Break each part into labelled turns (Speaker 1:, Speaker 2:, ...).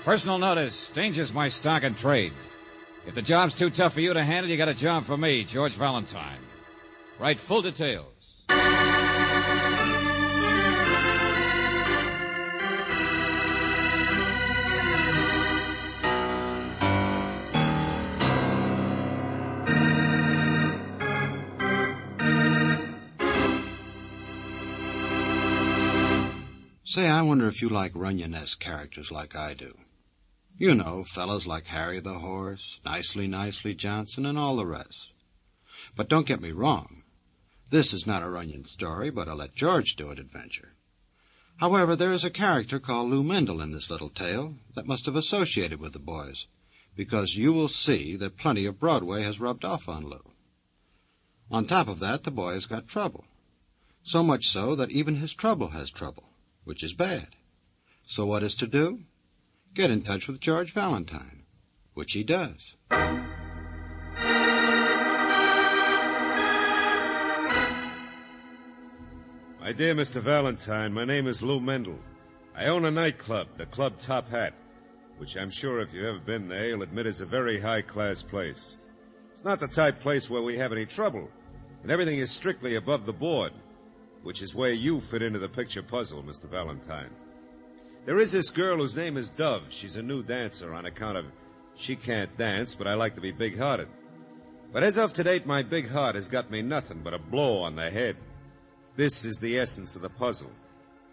Speaker 1: Personal notice. Danger's my stock and trade. If the job's too tough for you to handle, you got a job for me, George Valentine. Write full details.
Speaker 2: Say, I wonder if you like Runyon-esque characters like I do. You know, fellas like Harry the Horse, Nicely Johnson, and all the rest. But don't get me wrong. This is not a Runyon story, but a Let George Do It adventure. However, there is a character called Lou Mendel in this little tale that must have associated with the boys, because you will see that plenty of Broadway has rubbed off on Lou. On top of that, the boy has got trouble. So much so that even his trouble has trouble, which is bad. So what is to do? Get in touch with George Valentine, which he does.
Speaker 3: My dear Mr. Valentine, my name is Lou Mendel. I own a nightclub, the Club Top Hat, which I'm sure if you've ever been there, you'll admit is a very high-class place. It's not the type place where we have any trouble, and everything is strictly above the board, which is where you fit into the picture puzzle, Mr. Valentine. There is this girl whose name is Dove. She's a new dancer on account of she can't dance, but I like to be big-hearted. But as of to date, my big heart has got me nothing but a blow on the head. This is the essence of the puzzle.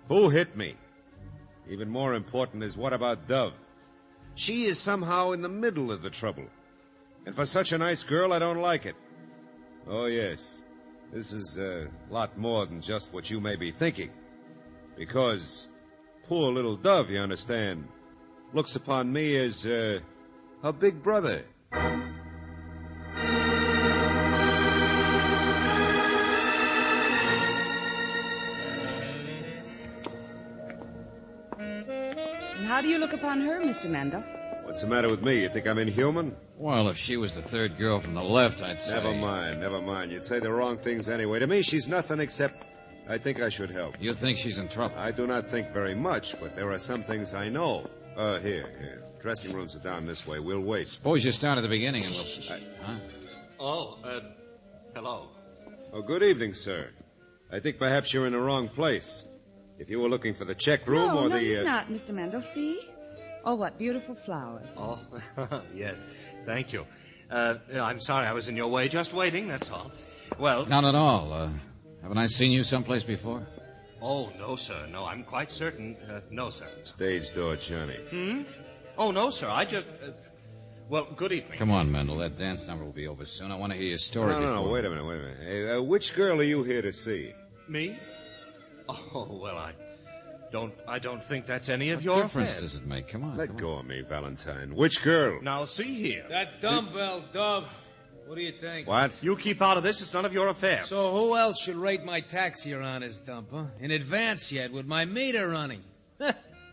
Speaker 3: Who hit me? Even more important is, what about Dove? She is somehow in the middle of the trouble. And for such a nice girl, I don't like it. Oh, yes. This is a lot more than just what you may be thinking. Because poor little Dove, you understand, looks upon me as her big brother.
Speaker 4: And how do you look upon her, Mr. Mendel?
Speaker 3: What's the matter with me? You think I'm inhuman?
Speaker 1: Well, if she was the third girl from the left, I'd say...
Speaker 3: Never mind. You'd say the wrong things anyway. To me, she's nothing except I think I should help.
Speaker 1: You think she's in trouble?
Speaker 3: I do not think very much, but there are some things I know. Here. Dressing rooms are down this way. We'll wait.
Speaker 1: Suppose you start at the beginning and we'll...
Speaker 3: Hello. Oh, good evening, sir. I think perhaps you're in the wrong place. If you were looking for the check room
Speaker 4: No, he's not, Mr. Mendel. See? Oh, what beautiful flowers.
Speaker 5: Oh, yes. Thank you. I'm sorry I was in your way. Just waiting, that's all. Well...
Speaker 1: Not at all. Haven't I seen you someplace before?
Speaker 5: Oh, no, sir. No, I'm quite certain. No, sir.
Speaker 3: Stage door, Johnny.
Speaker 5: Oh, no, sir. I just... well, good evening.
Speaker 1: Come on, Mendel. That dance number will be over soon. I want to hear your story before...
Speaker 3: No, wait a minute. Hey, which girl are you here to see?
Speaker 5: Me? Oh, well, I don't think that's any of your
Speaker 1: What difference
Speaker 5: affairs.
Speaker 1: does it make? Come on.
Speaker 3: Let go of me, Valentine. Which girl?
Speaker 5: Now, see here.
Speaker 6: That dumbbell, Dove. What do you think?
Speaker 3: What?
Speaker 5: You keep out of this. It's none of your affair.
Speaker 6: So who else should rate my taxi around this dump, huh? In advance yet, with my meter running.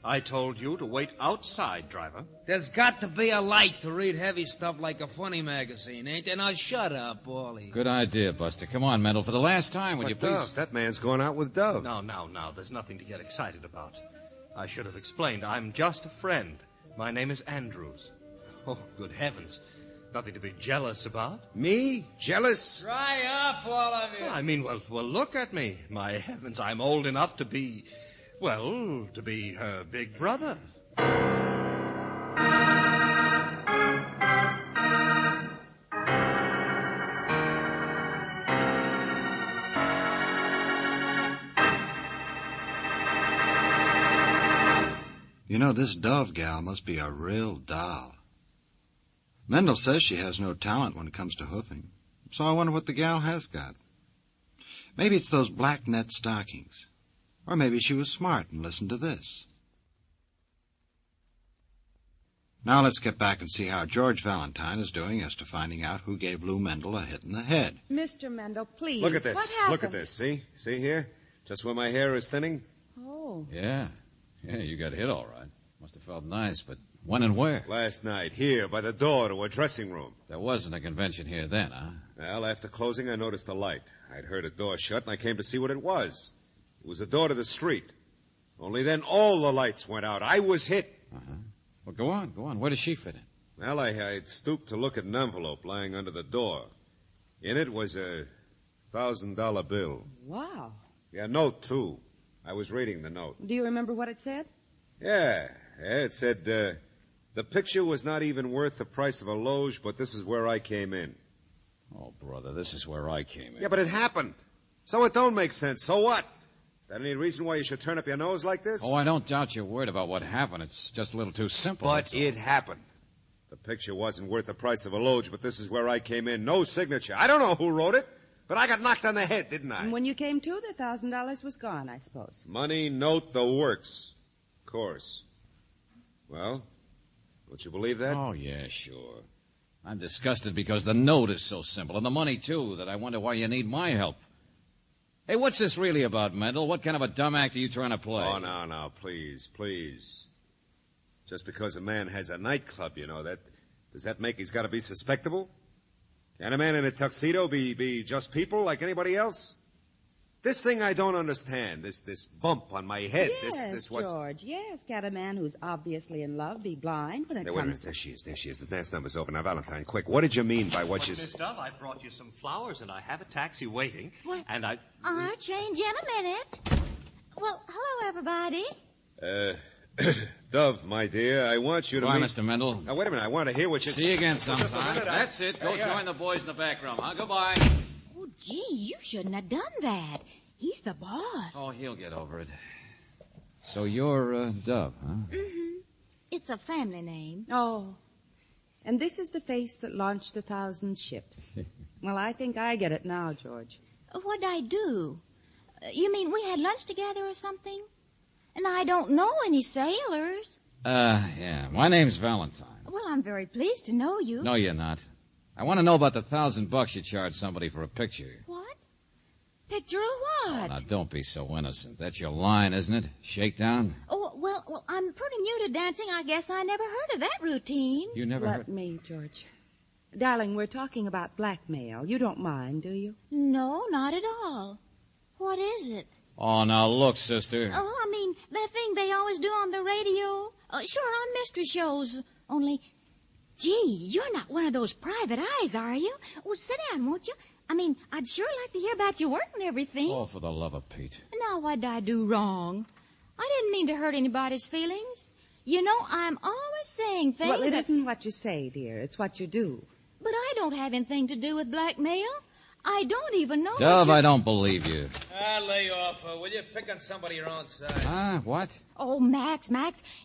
Speaker 5: I told you to wait outside, driver.
Speaker 6: There's got to be a light to read heavy stuff like a funny magazine, ain't there? Now shut up, Wally.
Speaker 1: Good idea, Buster. Come on, Mendel. For the last time, would you please...
Speaker 3: Dove. That man's going out with Dove.
Speaker 5: Now. There's nothing to get excited about. I should have explained. I'm just a friend. My name is Andrews. Oh, good heavens. Nothing to be jealous about.
Speaker 3: Me? Jealous?
Speaker 6: Dry up, all of you.
Speaker 5: Well, I mean, well, look at me. My heavens, I'm old enough to be... well, to be her big brother.
Speaker 2: You know, this Dove gal must be a real doll. Mendel says she has no talent when it comes to hoofing, so I wonder what the gal has got. Maybe it's those black net stockings. Or maybe she was smart and listened to this. Now let's get back and see how George Valentine is doing as to finding out who gave Lou Mendel a hit in the head.
Speaker 4: Mr. Mendel, please.
Speaker 3: Look at this.
Speaker 4: What happened?
Speaker 3: Look at this. See? See here? Just where my hair is thinning?
Speaker 4: Oh.
Speaker 1: Yeah, you got hit all right. Must have felt nice, but when and where?
Speaker 3: Last night, here, by the door to a dressing room.
Speaker 1: There wasn't a convention here then, huh?
Speaker 3: Well, after closing, I noticed a light. I'd heard a door shut, and I came to see what it was. It was a door to the street. Only then all the lights went out. I was hit.
Speaker 1: Uh-huh. Well, Go on. Where does she fit in?
Speaker 3: Well, I stooped to look at an envelope lying under the door. In it was a $1,000 bill.
Speaker 4: Wow.
Speaker 3: Yeah, a note, too. I was reading the note.
Speaker 4: Do you remember what it said?
Speaker 3: Yeah, it said, the picture was not even worth the price of a loge, but this is where I came in.
Speaker 1: Oh, brother, this is where I came in.
Speaker 3: Yeah, but it happened. So it don't make sense. So what? Is that any reason why you should turn up your nose like this?
Speaker 1: Oh, I don't doubt your word about what happened. It's just a little too simple.
Speaker 3: But it happened. The picture wasn't worth the price of a loge, but this is where I came in. No signature. I don't know who wrote it, but I got knocked on the head, didn't I?
Speaker 4: And when you came to, the $1,000 was gone, I suppose.
Speaker 3: Money, note, the works. Of course. Well, don't you believe that?
Speaker 1: Oh, yeah, sure. I'm disgusted because the note is so simple, and the money, too, that I wonder why you need my help. Hey, what's this really about, Mendel? What kind of a dumb act are you trying to play?
Speaker 3: Oh, no, please. Just because a man has a nightclub, does that make he's got to be suspectable? Can a man in a tuxedo be just people like anybody else? This thing I don't understand, this bump on my head,
Speaker 4: Yes,
Speaker 3: this what's...
Speaker 4: George, yes. Can a man who's obviously in love be blind when it
Speaker 3: Wait a minute,
Speaker 4: comes to...
Speaker 3: there she is. The dance number's over. Now, Valentine, quick, what did you mean by what you...
Speaker 5: Miss Dove, I brought you some flowers, and I have a taxi waiting.
Speaker 7: What?
Speaker 5: And
Speaker 7: I'll change in a minute. Well, hello, everybody.
Speaker 3: Dove, my dear, I want you to
Speaker 1: Bye,
Speaker 3: meet...
Speaker 1: Mr. Mendel.
Speaker 3: Now, wait a minute, I want to hear what you...
Speaker 1: See you again
Speaker 3: Just a
Speaker 1: sometime.
Speaker 3: minute,
Speaker 1: That's it. Go
Speaker 3: Hey,
Speaker 1: join the boys in the back room, huh? Goodbye.
Speaker 7: Oh, gee, you shouldn't have done that. He's the boss.
Speaker 1: Oh, he'll get over it. So you're, Dove, huh?
Speaker 7: Mm-hmm. It's a family name.
Speaker 4: Oh, and this is the face that launched 1,000 ships. Well, I think I get it now, George.
Speaker 7: What'd I do? You mean we had lunch together or something? And I don't know any sailors.
Speaker 1: Yeah. My name's Valentine.
Speaker 7: Well, I'm very pleased to know you.
Speaker 1: No, you're not. I want to know about the $1,000 you charged somebody for a picture.
Speaker 7: What? Picture of
Speaker 1: Oh,
Speaker 7: what?
Speaker 1: now, don't be so innocent. That's your line, isn't it? Shakedown?
Speaker 7: Oh, well, I'm pretty new to dancing. I guess I never heard of that routine.
Speaker 1: You never
Speaker 4: Let
Speaker 1: heard...
Speaker 4: me, George. Darling, we're talking about blackmail. You don't mind, do you?
Speaker 7: No, not at all. What is it?
Speaker 1: Oh, now, look, sister.
Speaker 7: Oh, I mean, that thing they always do on the radio. Sure, on mystery shows. Only, gee, you're not one of those private eyes, are you? Well, sit down, won't you? I mean, I'd sure like to hear about your work and everything.
Speaker 1: Oh, for the love of Pete.
Speaker 7: Now, what'd I do wrong? I didn't mean to hurt anybody's feelings. You know, I'm always saying things
Speaker 4: Well, it
Speaker 7: that...
Speaker 4: isn't what you say, dear. It's what you do.
Speaker 7: But I don't have anything to do with blackmail. I don't even know
Speaker 1: Dove,
Speaker 7: what
Speaker 1: I don't believe you.
Speaker 6: Lay off. Will you pick on somebody your own size?
Speaker 1: Huh? What?
Speaker 7: Oh, Max,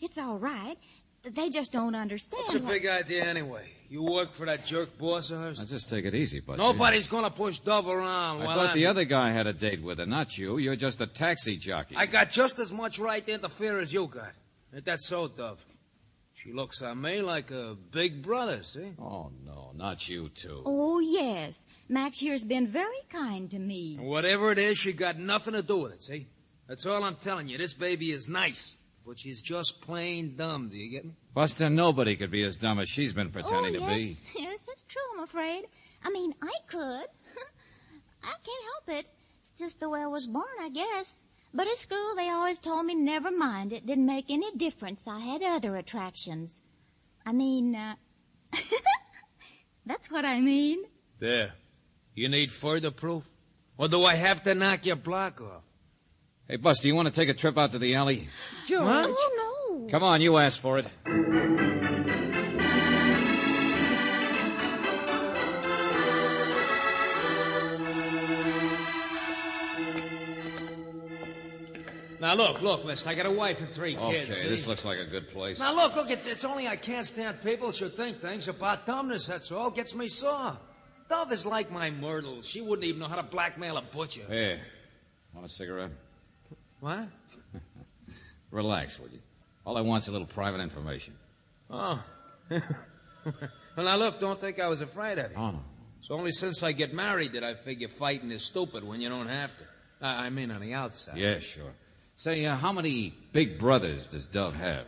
Speaker 7: it's all right. They just don't understand.
Speaker 6: What's your big idea anyway? You work for that jerk boss of hers?
Speaker 1: Now, just take it easy, Buster.
Speaker 6: Nobody's gonna push Dove around.
Speaker 1: I
Speaker 6: while
Speaker 1: thought
Speaker 6: I'm...
Speaker 1: the other guy had a date with her, not you. You're just a taxi jockey.
Speaker 6: I got just as much right to interfere as you got. Ain't that so, Dove? She looks on me like a big brother, see?
Speaker 1: Oh, no, not you, too.
Speaker 7: Oh, yes. Max here's been very kind to me.
Speaker 6: Whatever it is, she got nothing to do with it, see? That's all I'm telling you. This baby is nice, but she's just plain dumb, do you get me?
Speaker 1: Buster, nobody could be as dumb as she's been pretending to be.
Speaker 7: Yes, that's true, I'm afraid. I mean, I could. I can't help it. It's just the way I was born, I guess. But at school, they always told me never mind. It didn't make any difference. I had other attractions. I mean, that's what I mean.
Speaker 6: There. You need further proof? Or do I have to knock your block off?
Speaker 1: Hey, Buster, you want to take a trip out to the alley?
Speaker 4: George.
Speaker 6: Huh?
Speaker 7: Oh, no.
Speaker 1: Come on, you asked for it.
Speaker 6: Now, look, mister. I got a wife and 3
Speaker 1: Okay,
Speaker 6: kids. see?
Speaker 1: this looks like a good place.
Speaker 6: Now, look, it's only I can't stand people should think things about dumbness, that's all. Gets me sore. Dove is like my Myrtle. She wouldn't even know how to blackmail a butcher.
Speaker 1: Hey, want a cigarette?
Speaker 6: What?
Speaker 1: Relax, will you? All I want's a little private information.
Speaker 6: Oh. Well, now, look, don't think I was afraid of you.
Speaker 1: Oh, no.
Speaker 6: It's only since I get married that I figure fighting is stupid when you don't have to. I mean, on the outside.
Speaker 1: Yeah, sure. Say, how many big brothers does Dove have?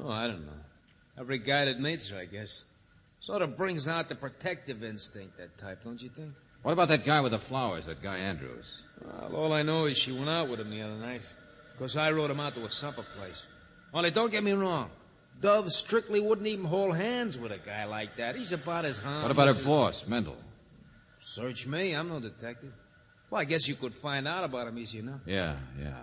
Speaker 6: Oh, I don't know. Every guy that meets her, I guess. Sort of brings out the protective instinct, that type, don't you think?
Speaker 1: What about that guy with the flowers, that guy Andrews?
Speaker 6: Well, all I know is she went out with him the other night. 'Cause I rode him out to a supper place. Only don't get me wrong. Dove strictly wouldn't even hold hands with a guy like that. He's about as harmless.
Speaker 1: What about her boss, Mendel?
Speaker 6: Search me. I'm no detective. Well, I guess you could find out about him easy enough.
Speaker 1: Yeah,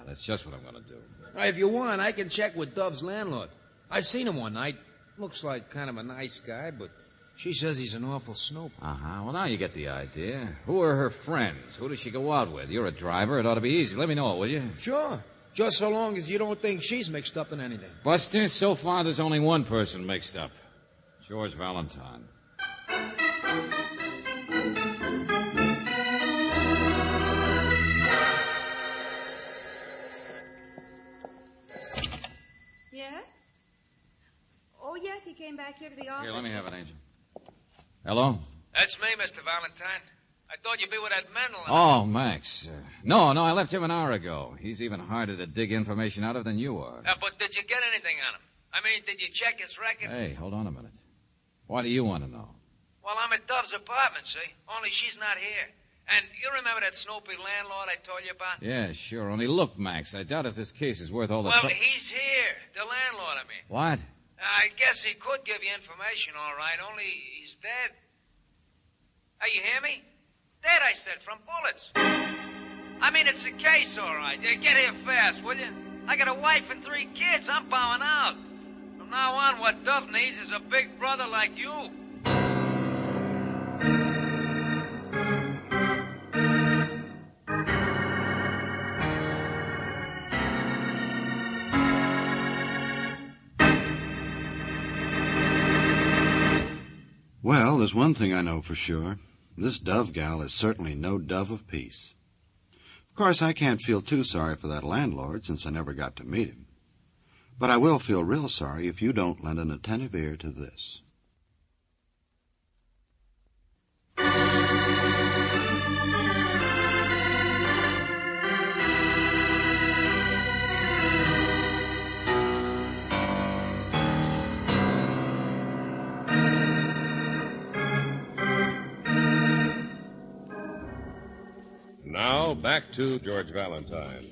Speaker 1: that's just what I'm going to do.
Speaker 6: If you want, I can check with Dove's landlord. I've seen him one night. Looks like kind of a nice guy, but she says he's an awful snoop.
Speaker 1: Uh-huh. Well, now you get the idea. Who are her friends? Who does she go out with? You're a driver. It ought to be easy. Let me know, will you?
Speaker 6: Sure. Just so long as you don't think she's mixed up in anything.
Speaker 1: Buster, so far there's only one person mixed up. George Valentine.
Speaker 4: Yes? Oh, yes, he came back here to the office.
Speaker 1: Here, let me have it, Angel. Hello?
Speaker 6: That's me, Mr. Valentine. I thought you'd be with that Mendel.
Speaker 1: Oh, Max. No, I left him an hour ago. He's even harder to dig information out of than you are.
Speaker 6: But did you get anything on him? I mean, did you check his record?
Speaker 1: Hey, hold on a minute. Why do you want to know?
Speaker 6: Well, I'm at Dove's apartment, see? Only she's not here. And you remember that snoopy landlord I told you about?
Speaker 1: Yeah, sure. Only look, Max, I doubt if this case is worth all the
Speaker 6: Well, he's here. The landlord, I mean.
Speaker 1: What?
Speaker 6: I guess he could give you information, all right, only he's dead. Hey, you hear me? Dead, I said, from bullets. I mean, it's a case, all right. Get here fast, will you? I got a wife and 3 kids. I'm bowing out. From now on, what Dove needs is a big brother like you.
Speaker 2: Well, there's one thing I know for sure. This Dove gal is certainly no dove of peace. Of course, I can't feel too sorry for that landlord since I never got to meet him. But I will feel real sorry if you don't lend an attentive ear to this.
Speaker 3: Now, back to George Valentine.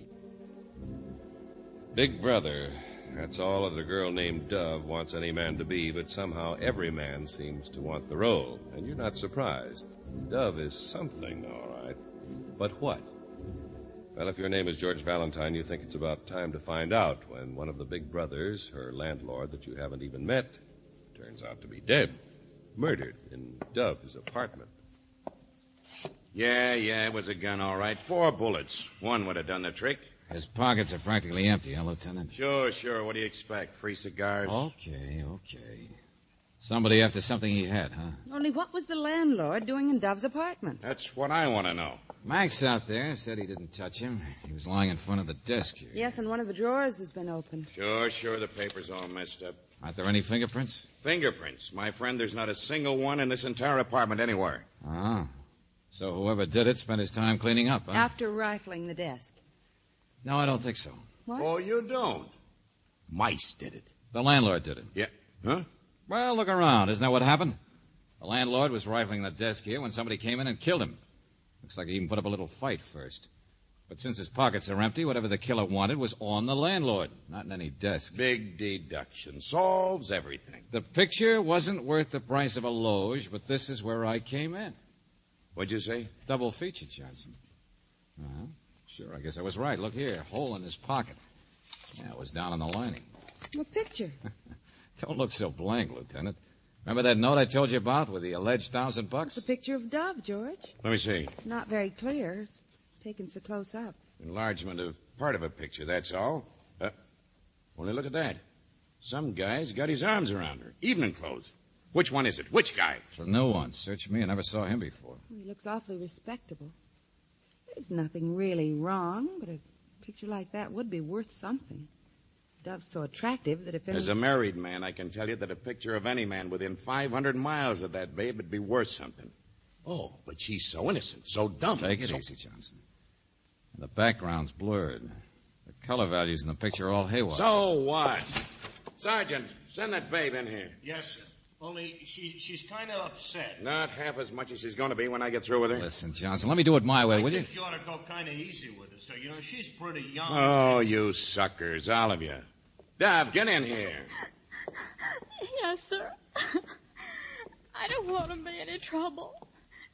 Speaker 3: Big brother. That's all that a girl named Dove wants any man to be, but somehow every man seems to want the role. And you're not surprised. Dove is something, all right. But what? Well, if your name is George Valentine, you think it's about time to find out when one of the big brothers, her landlord that you haven't even met, turns out to be dead. Murdered in Dove's apartment.
Speaker 8: Yeah, it was a gun, all right. 4 bullets. One would have done the trick.
Speaker 1: His pockets are practically empty, huh, Lieutenant?
Speaker 8: Sure. What do you expect? Free cigars?
Speaker 1: Okay. Somebody after something he had, huh?
Speaker 4: Only what was the landlord doing in Dove's apartment?
Speaker 8: That's what I want to know.
Speaker 1: Max out there said he didn't touch him. He was lying in front of the desk here.
Speaker 4: Yes, and one of the drawers has been opened.
Speaker 8: Sure. The paper's all messed up.
Speaker 1: Aren't there any fingerprints?
Speaker 8: Fingerprints. My friend, there's not a single one in this entire apartment anywhere.
Speaker 1: Oh. So whoever did it spent his time cleaning up, huh?
Speaker 4: After rifling the desk.
Speaker 1: No, I don't think so.
Speaker 4: What?
Speaker 8: Oh, you don't? Mice did it.
Speaker 1: The landlord did it.
Speaker 8: Yeah. Huh?
Speaker 1: Well, look around. Isn't that what happened? The landlord was rifling the desk here when somebody came in and killed him. Looks like he even put up a little fight first. But since his pockets are empty, whatever the killer wanted was on the landlord, not in any desk.
Speaker 8: Big deduction. Solves everything.
Speaker 1: The picture wasn't worth the price of a loge, but this is where I came in.
Speaker 8: What'd you say?
Speaker 1: Double feature, Johnson. Uh-huh. Sure, I guess I was right. Look here, hole in his pocket. Yeah, it was down on the lining.
Speaker 4: What picture?
Speaker 1: Don't look so blank, Lieutenant. Remember that note I told you about with the alleged $1,000?
Speaker 4: It's a picture of Dove, George.
Speaker 8: Let me see.
Speaker 4: Not very clear. It's taken so close up.
Speaker 8: Enlargement of part of a picture, that's all. Only look at that. Some guy's got his arms around her. Evening clothes. Which one is it? Which guy?
Speaker 1: It's a new one. Search me. I never saw him before.
Speaker 4: He looks awfully respectable. There's nothing really wrong, but a picture like that would be worth something. Dove's so attractive that if
Speaker 8: As a married man, I can tell you that a picture of any man within 500 miles of that babe would be worth something. Oh, but she's so innocent, so dumb.
Speaker 1: Take it easy, Johnson. The background's blurred. The color values in the picture are all haywire.
Speaker 8: So what? Sergeant, send that babe in here.
Speaker 5: Yes, sir. Only she's kind of upset.
Speaker 8: Not half as much as she's going to be when I get through with her.
Speaker 1: Listen, Johnson, let me do it my way, will you?
Speaker 5: I think you ought to go kind of easy with her, sir. You know, she's pretty young.
Speaker 8: Oh, you suckers, all of you. Dove, get in here.
Speaker 9: Yes, sir. I don't want to be any trouble.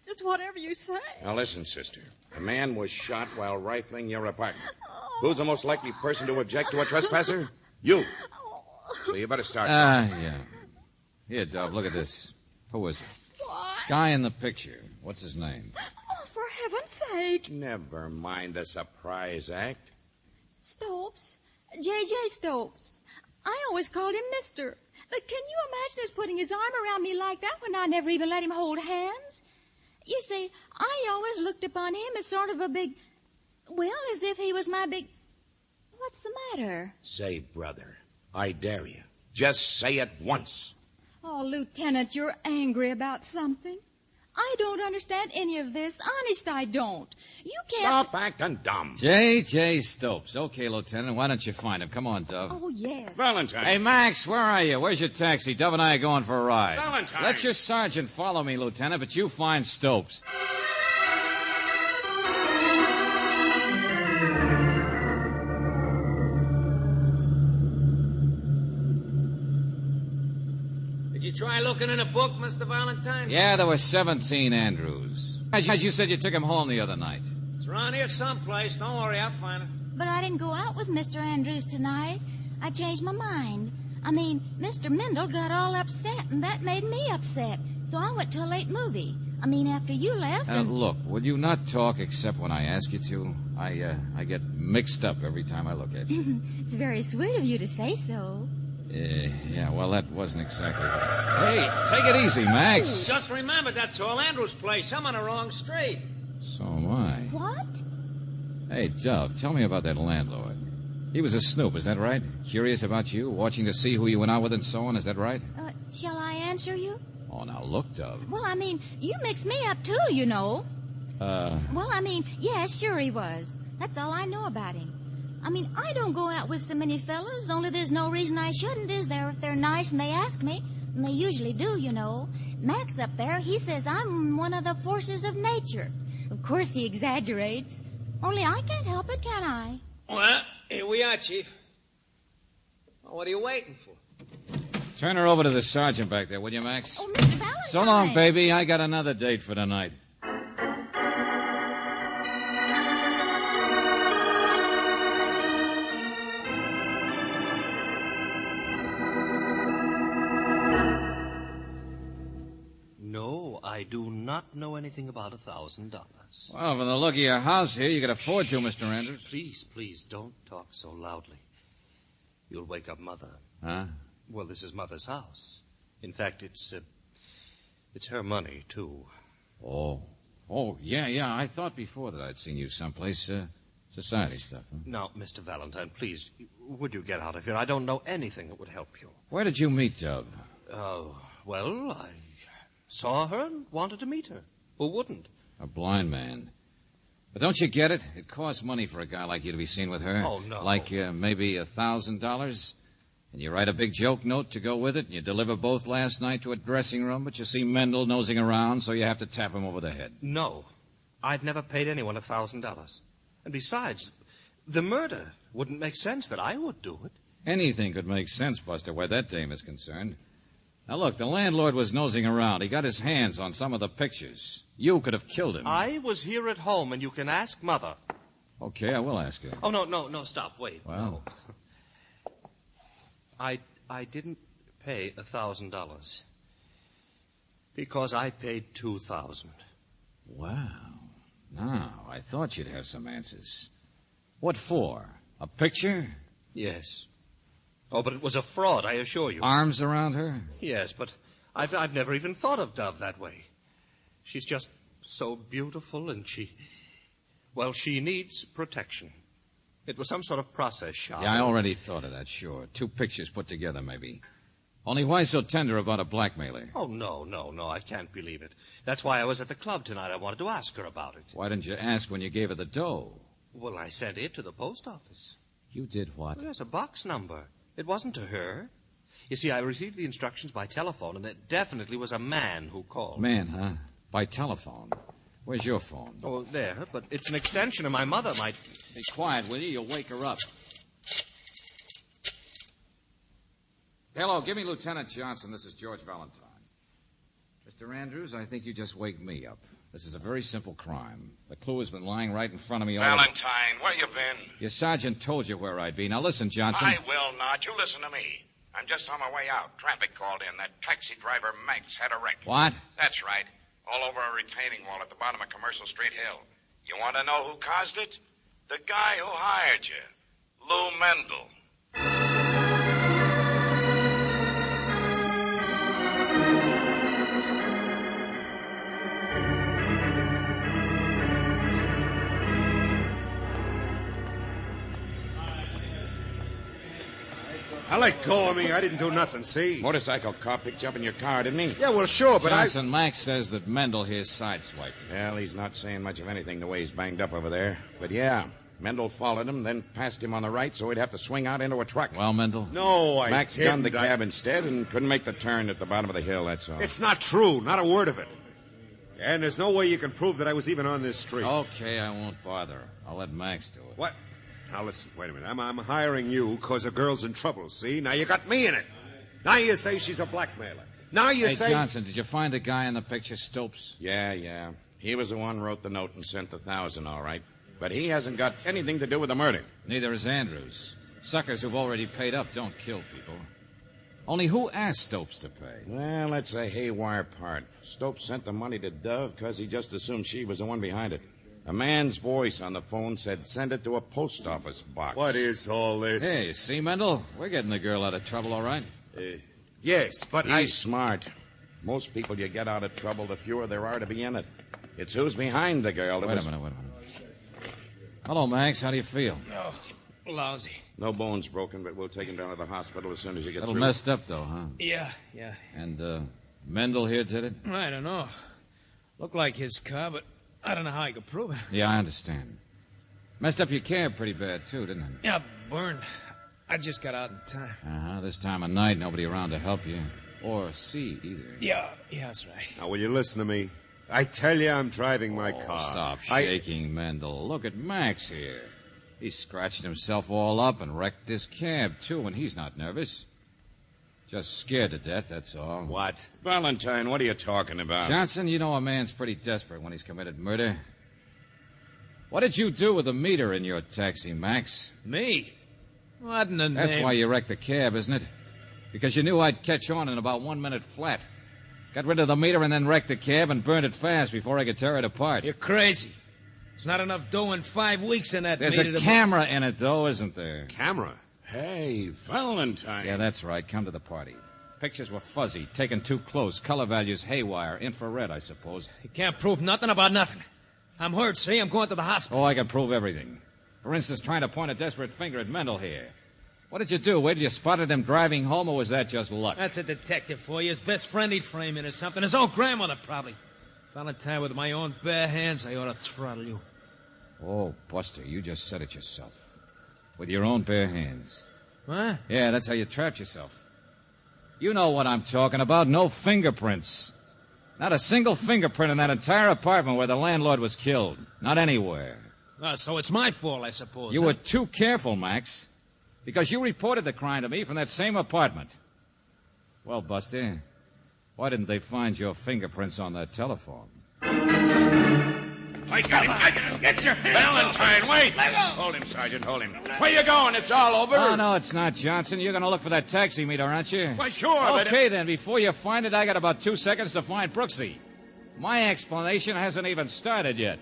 Speaker 9: Just whatever you say.
Speaker 8: Now listen, sister. A man was shot while rifling your apartment. Who's the most likely person to object to a trespasser? You. So you better start.
Speaker 1: Yeah. Here, Dove, look at this. Who is it?
Speaker 9: What?
Speaker 1: Guy in the picture. What's his name?
Speaker 9: Oh, for heaven's sake.
Speaker 8: Never mind the surprise act.
Speaker 9: Stopes. J.J. Stopes. I always called him Mister. But can you imagine us putting his arm around me like that when I never even let him hold hands? You see, I always looked upon him as sort of a big... Well, as if he was my big... What's the matter?
Speaker 8: Say, brother, I dare you. Just say it once.
Speaker 9: Oh, Lieutenant, you're angry about something. I don't understand any of this. Honest, I don't. You can't...
Speaker 8: Stop acting dumb.
Speaker 1: J.J. Stopes. Okay, Lieutenant, why don't you find him? Come on, Dove.
Speaker 9: Oh, yes.
Speaker 8: Valentine.
Speaker 1: Hey, Max, where are you? Where's your taxi? Dove and I are going for a ride.
Speaker 8: Valentine.
Speaker 1: Let your sergeant follow me, Lieutenant, but you find Stopes.
Speaker 6: Did you try looking in a book, Mr. Valentine?
Speaker 1: Yeah, there were 17 Andrews. As you said you took him home the other night.
Speaker 6: It's around here someplace. Don't worry, I'll find it.
Speaker 7: But I didn't go out with Mr. Andrews tonight. I changed my mind. I mean, Mr. Mendel got all upset, and that made me upset. So I went to a late movie. I mean, after you left.
Speaker 1: Look, would you not talk except when I ask you to? I get mixed up every time I look at you.
Speaker 7: It's very sweet of you to say so.
Speaker 1: Yeah, well, that wasn't exactly... Hey, take it easy, Max.
Speaker 6: Just remember, that's all Andrew's place. I'm on the wrong street.
Speaker 1: So am I.
Speaker 7: What?
Speaker 1: Hey, Dove, tell me about that landlord. He was a snoop, is that right? Curious about you, watching to see who you went out with and so on, is that right?
Speaker 7: Shall I answer you?
Speaker 1: Oh, now look, Dove.
Speaker 7: Well, I mean, you mixed me up too, you know. Well, I mean, yes, sure he was. That's all I know about him. I mean, I don't go out with so many fellas, only there's no reason I shouldn't, is there, if they're nice and they ask me. And they usually do, you know. Max up there, he says I'm one of the forces of nature. Of course he exaggerates. Only I can't help it, can I?
Speaker 6: Well, here we are, Chief. Well, what are you waiting for?
Speaker 1: Turn her over to the sergeant back there, will you, Max?
Speaker 7: Oh, Mr. Valentine.
Speaker 1: So long, baby. I got another date for tonight.
Speaker 5: No, I do not know anything about $1,000.
Speaker 1: Well, from the look of your house here, you can afford to, Mr. Andrews.
Speaker 5: Please, don't talk so loudly. You'll wake up Mother.
Speaker 1: Huh?
Speaker 5: Well, this is Mother's house. In fact, it's her money, too.
Speaker 1: Oh, yeah. I thought before that I'd seen you someplace. Society stuff, huh?
Speaker 5: Now, Mr. Valentine, please, would you get out of here? I don't know anything that would help you.
Speaker 1: Where did you meet Dove?
Speaker 5: Well, I saw her and wanted to meet her. Who wouldn't?
Speaker 1: A blind man. But don't you get it? It costs money for a guy like you to be seen with her.
Speaker 5: Oh, no.
Speaker 1: Like maybe $1,000? And you write a big joke note to go with it, and you deliver both last night to a dressing room, but you see Mendel nosing around, so you have to tap him over the head.
Speaker 5: No. I've never paid anyone $1,000. And besides, the murder wouldn't make sense that I would do it.
Speaker 1: Anything could make sense, Buster, where that dame is concerned. Now, look, the landlord was nosing around. He got his hands on some of the pictures. You could have killed him.
Speaker 5: I was here at home, and you can ask Mother.
Speaker 1: Okay, I will ask her.
Speaker 5: Oh, no, stop, wait.
Speaker 1: Well?
Speaker 5: No. I didn't pay $1,000 because I paid $2,000.
Speaker 1: Wow. Now, I thought you'd have some answers. What for? A picture?
Speaker 5: Yes. Oh, but it was a fraud, I assure you.
Speaker 1: Arms around her?
Speaker 5: Yes, but I've never even thought of Dove that way. She's just so beautiful, and she needs protection. It was some sort of process shot.
Speaker 1: Yeah, I already thought of that, sure. 2 pictures put together, maybe. Only why so tender about a blackmailer?
Speaker 5: Oh, no, I can't believe it. That's why I was at the club tonight. I wanted to ask her about it.
Speaker 1: Why didn't you ask when you gave her the dough?
Speaker 5: Well, I sent it to the post office.
Speaker 1: You did what?
Speaker 5: Well, there's a box number. It wasn't to her. You see, I received the instructions by telephone, and it definitely was a man who called.
Speaker 1: Man, huh? By telephone. Where's your phone?
Speaker 5: Oh, there, but it's an extension, and my mother might...
Speaker 1: Be quiet, will you? You'll wake her up. Hello, give me Lieutenant Johnson. This is George Valentine. Mr. Andrews, I think you just waked me up. This is a very simple crime. The clue has been lying right in front of me all
Speaker 8: Valentine, where you been?
Speaker 1: Your sergeant told you where I'd be. Now listen, Johnson.
Speaker 8: I will not. You listen to me. I'm just on my way out. Traffic called in. That taxi driver, Max, had a wreck.
Speaker 1: What?
Speaker 8: That's right. All over a retaining wall at the bottom of Commercial Street Hill. You want to know who caused it? The guy who hired you, Lou Mendel.
Speaker 3: Now let go of me. I didn't do nothing, see?
Speaker 8: Motorcycle cop picked you up in your car, didn't he?
Speaker 3: Yeah, well, sure, but
Speaker 1: Johnson, Max says that Mendel here's sideswiped.
Speaker 8: Well, he's not saying much of anything the way he's banged up over there. But yeah, Mendel followed him, then passed him on the right, so he'd have to swing out into a truck.
Speaker 1: Well, Mendel?
Speaker 3: No, I
Speaker 8: Max
Speaker 3: didn't.
Speaker 8: gunned the cab instead and couldn't make the turn at the bottom of the hill, that's all.
Speaker 3: It's not true. Not a word of it. And there's no way you can prove that I was even on this street.
Speaker 1: Okay, I won't bother. I'll let Max do it.
Speaker 3: What? Now, listen, wait a minute. I'm hiring you because a girl's in trouble, see? Now you got me in it. Now you say she's a blackmailer. Now you say...
Speaker 1: Hey, Johnson, did you find the guy in the picture, Stopes?
Speaker 8: Yeah. He was the one who wrote the note and sent the 1,000, all right. But he hasn't got anything to do with the murder.
Speaker 1: Neither is Andrews. Suckers who've already paid up don't kill people. Only who asked Stopes to pay?
Speaker 8: Well, that's a haywire part. Stopes sent the money to Dove because he just assumed she was the one behind it. A man's voice on the phone said send it to a post office box.
Speaker 3: What is all this?
Speaker 1: Hey, see, Mendel? We're getting the girl out of trouble, all right?
Speaker 3: Yes, but
Speaker 8: He's smart. Most people you get out of trouble, the fewer there are to be in it. It's who's behind the girl.
Speaker 1: Wait a minute. Hello, Max. How do you feel?
Speaker 10: Oh, lousy.
Speaker 8: No bones broken, but we'll take him down to the hospital as soon as you get
Speaker 1: A little
Speaker 8: through.
Speaker 1: messed up, though, huh?
Speaker 10: Yeah.
Speaker 1: And, Mendel here did it?
Speaker 10: I don't know. Looked like his car, but I don't know how I could prove it.
Speaker 1: Yeah, I understand. Messed up your cab pretty bad, too, didn't it?
Speaker 10: Yeah, burned. I just got out in time.
Speaker 1: Uh-huh. This time of night, nobody around to help you. Or see, either.
Speaker 10: Yeah, that's right.
Speaker 3: Now, will you listen to me? I tell you, I'm driving my car.
Speaker 1: Stop shaking, Mendel. Look at Max here. He scratched himself all up and wrecked this cab, too, and he's not nervous. Just scared to death, that's all.
Speaker 3: What?
Speaker 8: Valentine, what are you talking about?
Speaker 1: Johnson, you know a man's pretty desperate when he's committed murder. What did you do with the meter in your taxi, Max?
Speaker 10: Me? What in the
Speaker 1: That's
Speaker 10: name?
Speaker 1: why you wrecked the cab, isn't it? Because you knew I'd catch on in about 1 minute flat. Got rid of the meter and then wrecked the cab and burned it fast before I could tear it apart.
Speaker 10: You're crazy. There's not enough dough in 5 weeks in that
Speaker 1: There's
Speaker 10: meter
Speaker 1: a
Speaker 10: to...
Speaker 1: camera in it, though, isn't there?
Speaker 3: Camera?
Speaker 8: Hey, Valentine.
Speaker 1: Yeah, that's right. Come to the party. Pictures were fuzzy, taken too close, color values haywire, infrared, I suppose.
Speaker 10: You can't prove nothing about nothing. I'm hurt, see? I'm going to the hospital.
Speaker 1: Oh, I can prove everything. For instance, trying to point a desperate finger at Mendel here. What did you do? Wait till you spotted him driving home, or was that just luck?
Speaker 10: That's a detective for you. His best friend he'd frame in or something. His own grandmother, probably. Valentine, with my own bare hands, I ought to throttle you.
Speaker 1: Oh, Buster, you just said it yourself. With your own bare hands.
Speaker 10: What?
Speaker 1: Yeah, that's how you trapped yourself. You know what I'm talking about. No fingerprints. Not a single fingerprint in that entire apartment where the landlord was killed. Not anywhere.
Speaker 10: So it's my fault, I suppose.
Speaker 1: You
Speaker 10: huh?
Speaker 1: were too careful, Max. Because you reported the crime to me from that same apartment. Well, Buster, why didn't they find your fingerprints on that telephone?
Speaker 8: I got him. Get your hand. Valentine, wait.
Speaker 10: Let go.
Speaker 8: Hold him, Sergeant, hold him. Where you going? It's all over.
Speaker 1: Oh, no, it's not, Johnson. You're going to look for that taxi meter, aren't you?
Speaker 8: Why, sure, but...
Speaker 1: Okay, then. Before you find it, I got about 2 seconds to find Brooksie. My explanation hasn't even started yet.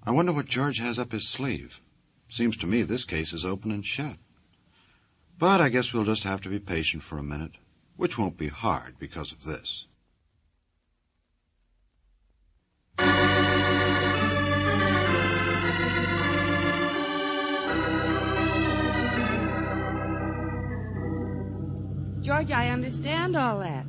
Speaker 2: I wonder what George has up his sleeve. Seems to me this case is open and shut. But I guess we'll just have to be patient for a minute, which won't be hard because of this.
Speaker 4: George, I understand all that.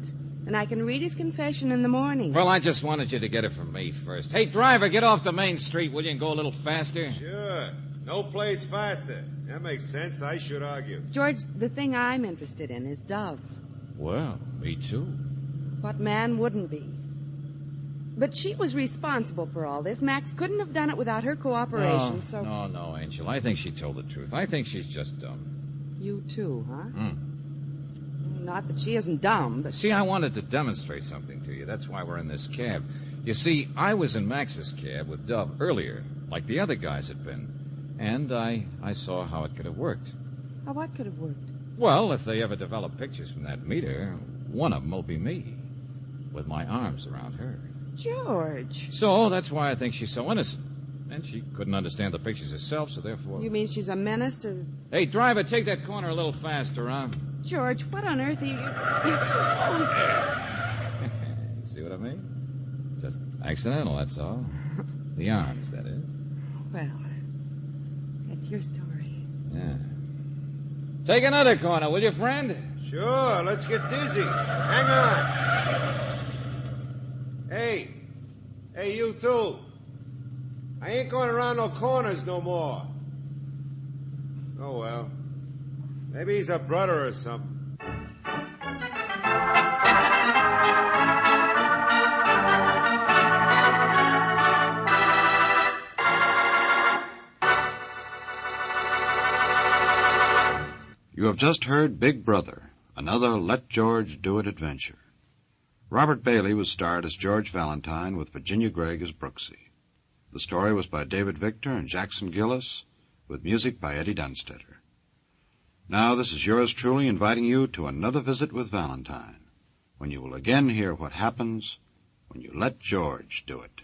Speaker 4: And I can read his confession in the morning.
Speaker 1: Well, I just wanted you to get it from me first. Hey, driver, get off the main street, will you, and go a little faster?
Speaker 3: Sure. No place faster. That makes sense. I should argue.
Speaker 4: George, the thing I'm interested in is Dove.
Speaker 1: Well, me too.
Speaker 4: What man wouldn't be? But she was responsible for all this. Max couldn't have done it without her cooperation, so...
Speaker 1: No, Angel. I think she told the truth. I think she's just dumb.
Speaker 4: You too, huh? Not that she isn't dumb, but...
Speaker 1: See, I wanted to demonstrate something to you. That's why we're in this cab. You see, I was in Max's cab with Dove earlier, like the other guys had been. And I saw how it could have worked.
Speaker 4: How what could have worked?
Speaker 1: Well, if they ever develop pictures from that meter, one of them will be me, with my arms around her.
Speaker 4: George.
Speaker 1: So that's why I think she's so innocent. And she couldn't understand the pictures herself, so therefore...
Speaker 4: You mean she's a menace to...
Speaker 1: Hey, driver, take that corner a little faster, huh?
Speaker 4: George, what on earth are you...
Speaker 1: See what I mean? Just accidental, that's all. The arms, that is.
Speaker 4: Well, that's your story.
Speaker 1: Yeah. Take another corner, will you, friend?
Speaker 3: Sure, let's get dizzy. Hang on. Hey, you two. I ain't going around no corners no more. Oh, well. Maybe he's a brother or something.
Speaker 2: You have just heard Big Brother, another Let George Do It adventure. Robert Bailey was starred as George Valentine with Virginia Gregg as Brooksie. The story was by David Victor and Jackson Gillis, with music by Eddie Dunstetter. Now this is yours truly inviting you to another visit with Valentine, when you will again hear what happens when you let George do it.